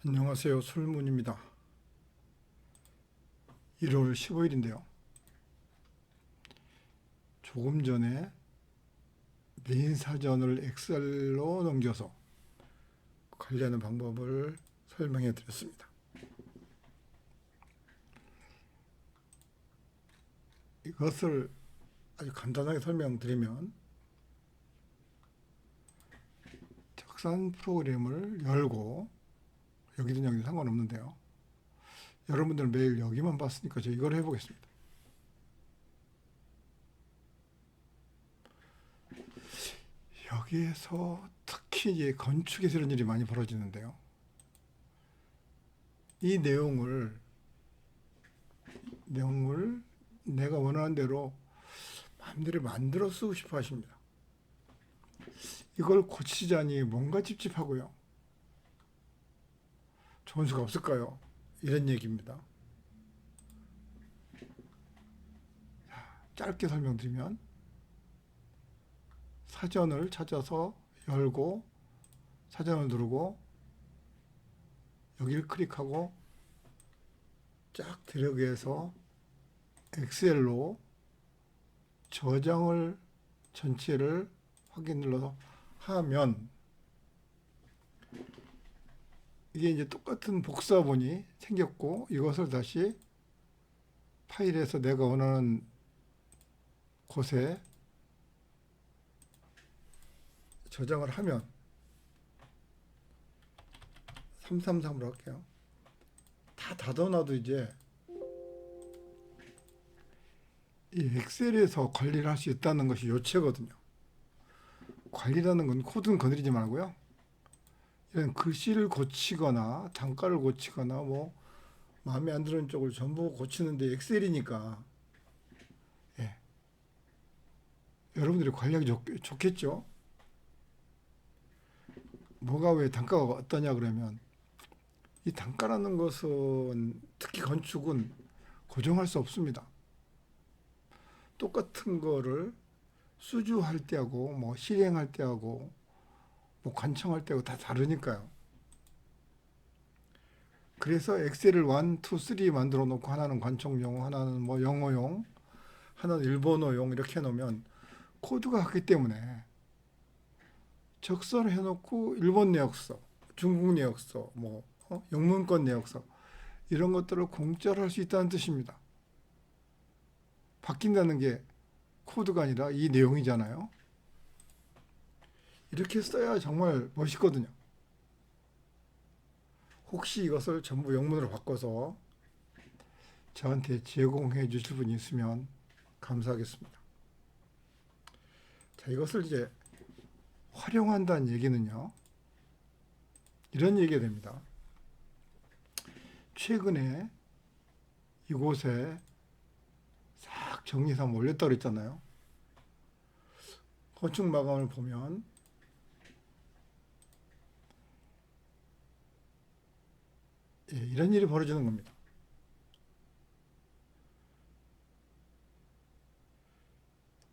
안녕하세요. 솔문입니다. 1월 15일인데요. 조금 전에 메인 사전을 엑셀로 넘겨서 관리하는 방법을 설명해 드렸습니다. 이것을 아주 간단하게 설명드리면 적산 프로그램을 열고 여기든 여기든 상관없는데요. 여러분들은 매일 여기만 봤으니까 제가 이걸 해보겠습니다. 여기에서 특히 이제 건축에서 이런 일이 많이 벌어지는데요. 이 내용을 내가 원하는 대로 마음대로 만들어 쓰고 싶어 하십니다. 이걸 고치자니 뭔가 찝찝하고요. 좋은 수가 없을까요? 이런 얘기입니다. 짧게 설명드리면 사전을 찾아서 열고 사전을 누르고 여기를 클릭하고 쫙 들어가서 엑셀로 저장을 전체를 확인 눌러서 하면 이게 이제 똑같은 복사본이 생겼고 이것을 다시 파일에서 내가 원하는 곳에 저장을 하면 333으로 할게요. 다 닫아놔도 이제 이 엑셀에서 관리를 할 수 있다는 것이 요체거든요. 관리라는 건 코드는 건드리지 말고요. 이런 글씨를 고치거나 단가를 고치거나 뭐 마음에 안 드는 쪽을 전부 고치는데 엑셀이니까 예, 여러분들이 관리하기 좋겠죠. 뭐가 왜 단가가 어떠냐 그러면 이 단가라는 것은 특히 건축은 고정할 수 없습니다. 똑같은 거를 수주할 때하고 뭐 실행할 때하고 뭐 관청할 때하고 다 다르니까요. 그래서 엑셀을 1, 2, 3 만들어 놓고 하나는 관청용, 하나는 뭐 영어용, 하나는 일본어용 이렇게 해놓으면 코드가 같기 때문에 적선을 해놓고 일본 내역서, 중국 내역서, 뭐 영문권 내역서 이런 것들을 공짜로 할 수 있다는 뜻입니다. 바뀐다는 게 코드가 아니라 이 내용이잖아요. 이렇게 써야 정말 멋있거든요. 혹시 이것을 전부 영문으로 바꿔서 저한테 제공해 주실 분이 있으면 감사하겠습니다. 자, 이것을 이제 활용한다는 얘기는요. 이런 얘기가 됩니다. 최근에 이곳에 싹 정리해서 한번 올렸다고 그랬잖아요. 건축 마감을 보면 예, 이런 일이 벌어지는 겁니다.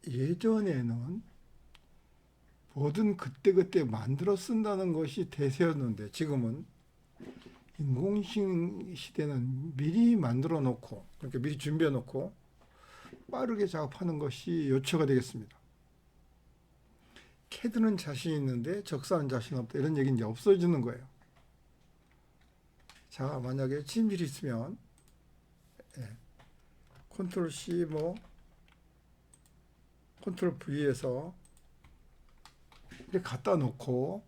예전에는 뭐든 그때그때 만들어 쓴다는 것이 대세였는데 지금은 인공지능 시대는 미리 만들어 놓고 그러니까 미리 준비해 놓고 빠르게 작업하는 것이 요초가 되겠습니다. 캐드는 자신 있는데 적사는 자신 없다 이런 얘기는 이제 없어지는 거예요. 자, 만약에 침실이 있으면 예, 컨트롤 C 뭐 컨트롤 V에서 이렇게 갖다 놓고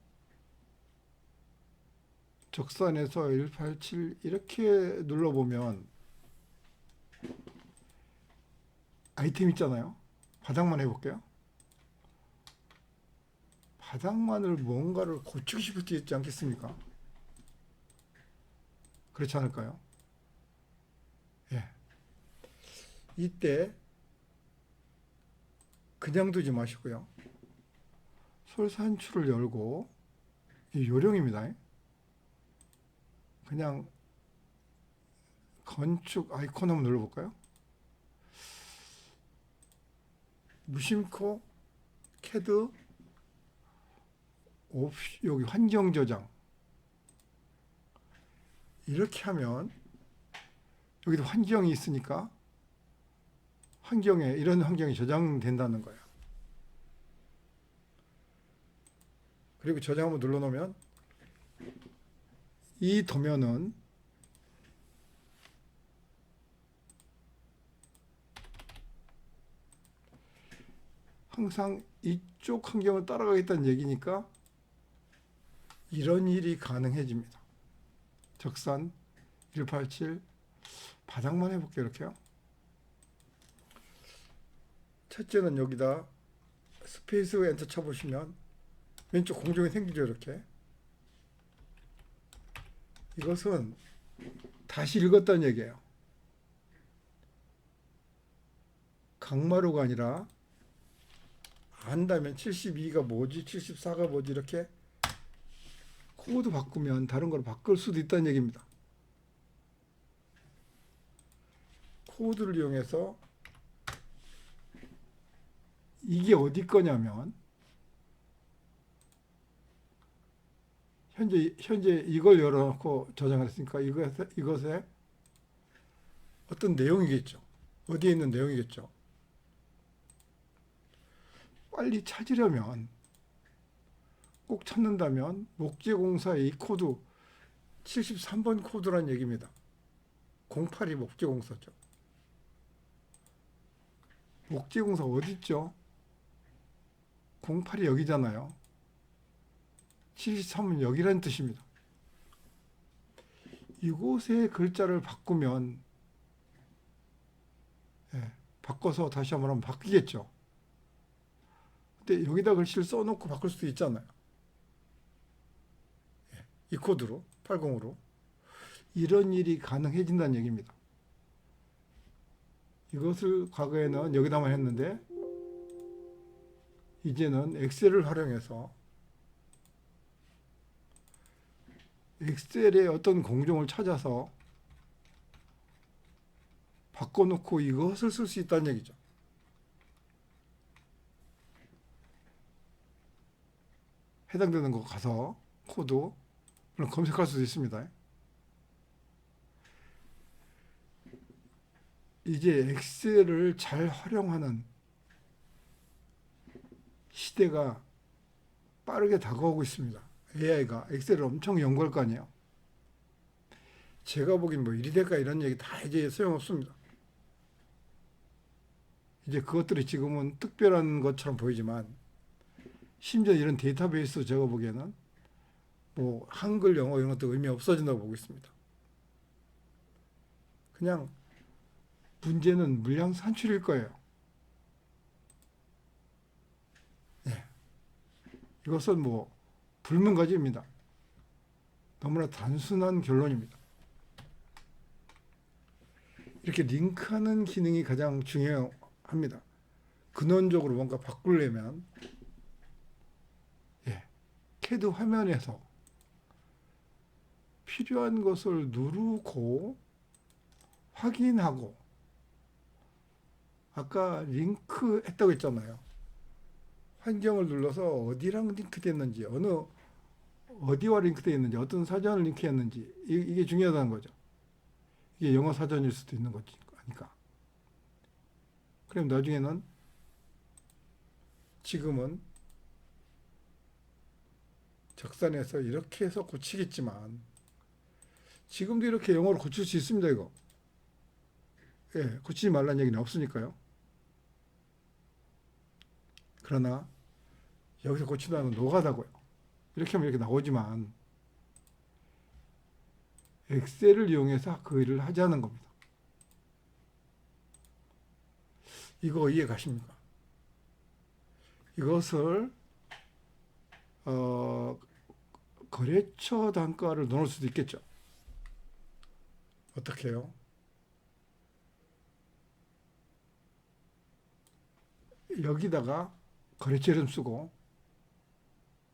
적산에서 187 이렇게 눌러보면 아이템 있잖아요. 바닥만 해볼게요. 바닥만을 뭔가를 고치고 싶을 때 있지 않겠습니까? 그렇지 않을까요? 예. 이때 그냥 두지 마시고요. 솔산출을 열고 이 요령입니다. 그냥 건축 아이콘 한번 눌러볼까요? 무심코 캐드 여기 환경 저장 이렇게 하면 여기도 환경이 있으니까 이런 환경이 저장된다는 거예요. 그리고 저장 한번 눌러놓으면 이 도면은 항상 이쪽 환경을 따라가겠다는 얘기니까 이런 일이 가능해집니다. 적산 187 바닥만 해볼게요. 이렇게요. 첫째는 여기다 스페이스 엔터 쳐보시면 왼쪽 공중에 생기죠. 이렇게. 이것은 다시 읽었다는 얘기예요. 강마루가 아니라 안다면 72가 뭐지, 74가 뭐지 이렇게 코드 바꾸면 다른 걸 바꿀 수도 있다는 얘기입니다. 코드를 이용해서 이게 어디 거냐면 현재 이걸 열어놓고 저장을 했으니까 이것에 어떤 내용이겠죠. 어디에 있는 내용이겠죠. 빨리 찾으려면 꼭 찾는다면 목재공사의 이 코드 73번 코드란 얘기입니다. 08이 목재공사죠. 목재공사 어디 있죠? 08이 여기잖아요. 73은 여기라는 뜻입니다. 이곳의 글자를 바꾸면 바꿔서 다시 한번 하면 바뀌겠죠. 근데 여기다 글씨를 써놓고 바꿀 수도 있잖아요. 이 코드로 80으로 이런 일이 가능해진다는 얘기입니다. 이것을 과거에는 여기다만 했는데 이제는 엑셀을 활용해서 엑셀의 어떤 공정을 찾아서 바꿔놓고 이것을 쓸 수 있다는 얘기죠. 해당되는 거 가서 코드 물론 검색할 수도 있습니다. 이제 엑셀을 잘 활용하는 시대가 빠르게 다가오고 있습니다. AI가 엑셀을 엄청 연구할 거 아니에요. 제가 보기엔 뭐 이리 될까 이런 얘기 다 이제 소용없습니다. 이제 그것들이 지금은 특별한 것처럼 보이지만 심지어 이런 데이터베이스 제가 보기에는 뭐 한글, 영어 이런 것도 의미 없어진다고 보고 있습니다. 그냥 문제는 물량 산출일 거예요. 네. 이것은 뭐 불문가지입니다. 너무나 단순한 결론입니다. 이렇게 링크하는 기능이 가장 중요합니다. 근원적으로 뭔가 바꾸려면 CAD 화면에서 필요한 것을 누르고 확인하고 아까 링크 했다고 했잖아요. 환경을 눌러서 어디랑 링크됐는지 어디와 링크되어 있는지 어떤 사전을 링크했는지 이게 중요하다는 거죠. 이게 영어 사전일 수도 있는 거니까. 그럼 나중에는 지금은 적산에서 이렇게 해서 고치겠지만 지금도 이렇게 영어로 고칠 수 있습니다. 이거. 고치지 말라는 얘기는 없으니까요. 그러나 여기서 고친다는 노가다고요. 이렇게 하면 이렇게 나오지만 엑셀을 이용해서 그 일을 하자는 겁니다. 이거 이해 가십니까? 이것을 거래처 단가를 넣을 수도 있겠죠. 어떻게 해요? 여기다가 거래처 이름 쓰고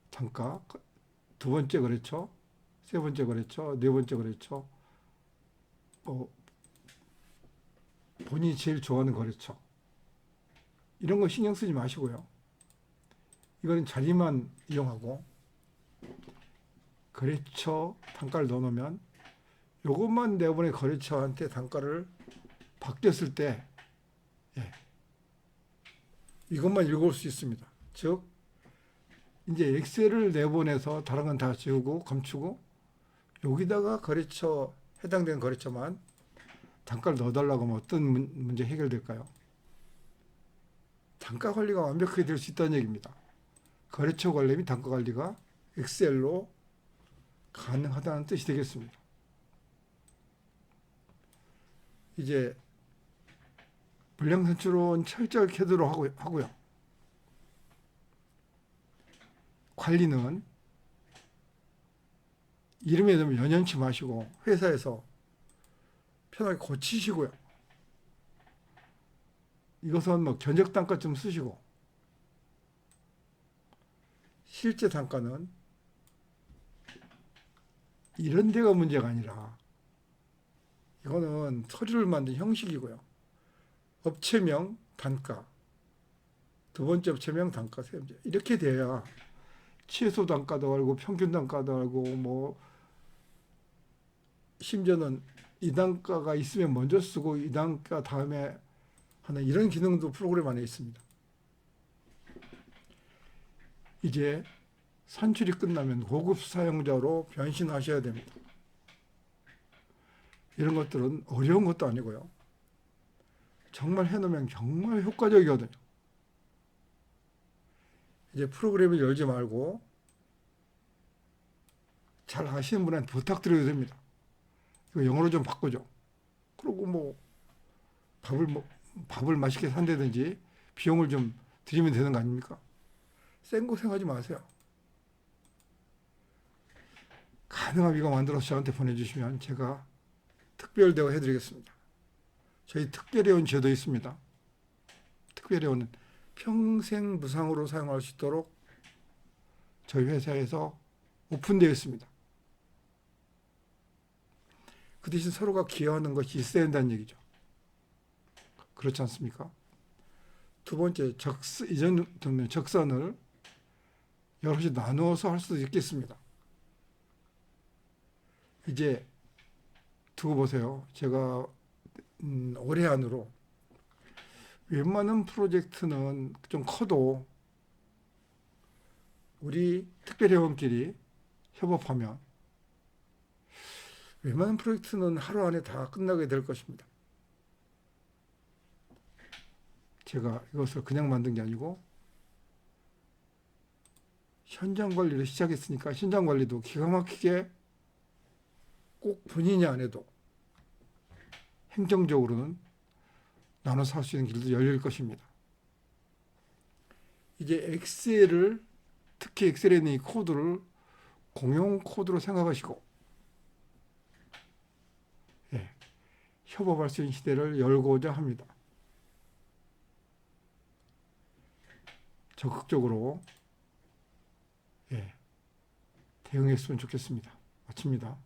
단가 두 번째 거래처, 세 번째 거래처, 네 번째 거래처, 본인이 제일 좋아하는 거래처 이런 거 신경 쓰지 마시고요. 이거는 자리만 이용하고 거래처 단가를 넣어놓으면 요것만 내보내 거래처한테 단가를 바뀌었을 때 예, 이것만 읽을 수 있습니다. 즉 이제 엑셀을 내보내서 다른 건 다 지우고 감추고 여기다가 거래처 해당되는 거래처만 단가를 넣어달라고 하면 어떤 문제 해결될까요? 단가 관리가 완벽하게 될 수 있다는 얘기입니다. 거래처 관리 및 단가 관리가 엑셀로 가능하다는 뜻이 되겠습니다. 이제 물량 산출은 철저하게 하도록 하고요. 관리는 이름에 대면 연연치 마시고 회사에서 편하게 고치시고요. 이것은 뭐 견적 단가 좀 쓰시고 실제 단가는 이런 데가 문제가 아니라 이거는 서류를 만든 형식이고요. 업체명 단가, 두 번째 업체명 단가, 세 번째 이렇게 돼야 최소 단가도 알고 평균 단가도 알고 뭐 심지어는 이 단가가 있으면 먼저 쓰고 이 단가 다음에 하는 이런 기능도 프로그램 안에 있습니다. 이제 산출이 끝나면 고급 사용자로 변신하셔야 됩니다. 이런 것들은 어려운 것도 아니고요. 정말 해놓으면 정말 효과적이거든요. 이제 프로그램을 열지 말고 잘 아시는 분한테 부탁드려도 됩니다. 이거 영어로 좀 바꾸죠. 그리고 뭐 밥을 맛있게 산다든지 비용을 좀 드리면 되는 거 아닙니까? 생고생하지 마세요. 가능하면 이거 만들어서 저한테 보내주시면 제가 특별 대우 해드리겠습니다. 저희 특별회원 제도 있습니다. 특별회원은 평생 무상으로 사용할 수 있도록 저희 회사에서 오픈되어 있습니다. 그 대신 서로가 기여하는 것이 있어야 한다는 얘기죠. 그렇지 않습니까? 두 번째, 이전 적선을 여럿이 나누어서 할 수도 있겠습니다. 이제 두고 보세요. 제가 올해 안으로 웬만한 프로젝트는 좀 커도 우리 특별회원끼리 협업하면 웬만한 프로젝트는 하루 안에 다 끝나게 될 것입니다. 제가 이것을 그냥 만든 게 아니고 현장 관리를 시작했으니까 현장 관리도 기가 막히게 꼭 본인이 안 해도 행정적으로는 나눠서 할 수 있는 길도 열릴 것입니다. 이제 엑셀을 특히 엑셀에 있는 이 코드를 공용 코드로 생각하시고 예, 협업할 수 있는 시대를 열고자 합니다. 적극적으로 예, 대응했으면 좋겠습니다. 마칩니다.